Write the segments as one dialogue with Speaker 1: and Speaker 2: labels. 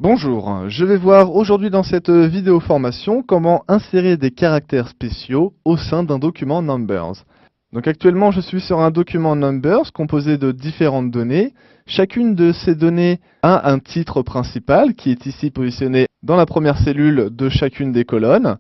Speaker 1: Bonjour, je vais voir aujourd'hui dans cette vidéo formation comment insérer des caractères spéciaux au sein d'un document Numbers. Donc actuellement je suis sur un document Numbers composé de différentes données. Chacune de ces données a un titre principal qui est ici positionné dans la première cellule de chacune des colonnes.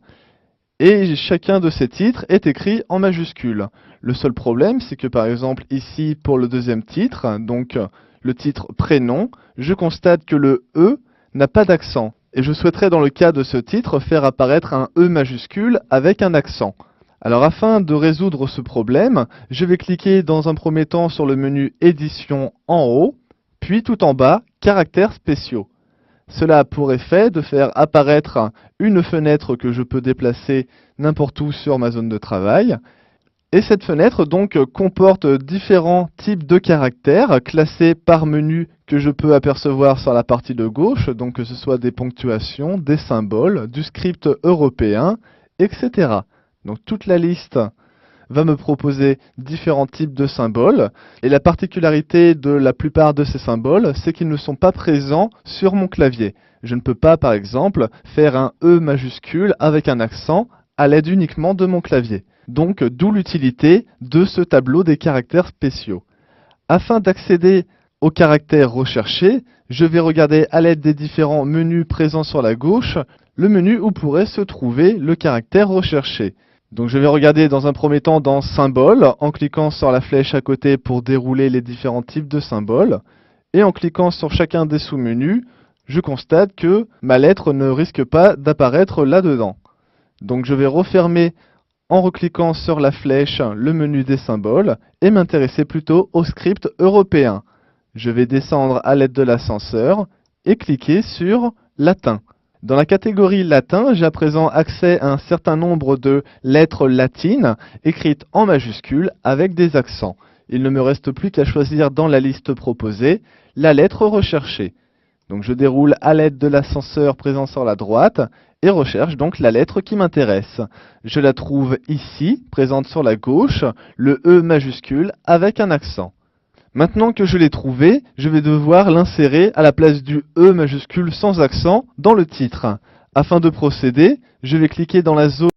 Speaker 1: Et chacun de ces titres est écrit en majuscule. Le seul problème, c'est que par exemple ici pour le deuxième titre, donc le titre prénom, je constate que le E n'a pas d'accent. Et je souhaiterais dans le cas de ce titre faire apparaître un E majuscule avec un accent. Alors afin de résoudre ce problème, je vais cliquer dans un premier temps sur le menu Édition en haut, puis tout en bas, Caractères spéciaux. Cela a pour effet de faire apparaître une fenêtre que je peux déplacer n'importe où sur ma zone de travail. Et cette fenêtre donc comporte différents types de caractères classés par menu que je peux apercevoir sur la partie de gauche, donc que ce soit des ponctuations, des symboles, du script européen, etc. Donc toute la liste va me proposer différents types de symboles. Et la particularité de la plupart de ces symboles, c'est qu'ils ne sont pas présents sur mon clavier. Je ne peux pas, par exemple, faire un E majuscule avec un accent à l'aide uniquement de mon clavier. Donc, d'où l'utilité de ce tableau des caractères spéciaux. Afin d'accéder aux caractères recherchés, je vais regarder à l'aide des différents menus présents sur la gauche, le menu où pourrait se trouver le caractère recherché. Donc je vais regarder dans un premier temps dans Symboles, en cliquant sur la flèche à côté pour dérouler les différents types de symboles. Et en cliquant sur chacun des sous-menus, je constate que ma lettre ne risque pas d'apparaître là-dedans. Donc je vais refermer en recliquant sur la flèche le menu des symboles et m'intéresser plutôt au script européen. Je vais descendre à l'aide de l'ascenseur et cliquer sur Latin. Dans la catégorie latin, j'ai à présent accès à un certain nombre de lettres latines écrites en majuscules avec des accents. Il ne me reste plus qu'à choisir dans la liste proposée la lettre recherchée. Donc je déroule à l'aide de l'ascenseur présent sur la droite et recherche donc la lettre qui m'intéresse. Je la trouve ici, présente sur la gauche, le E majuscule avec un accent. Maintenant que je l'ai trouvé, je vais devoir l'insérer à la place du E majuscule sans accent dans le titre. Afin de procéder, je vais cliquer dans la zone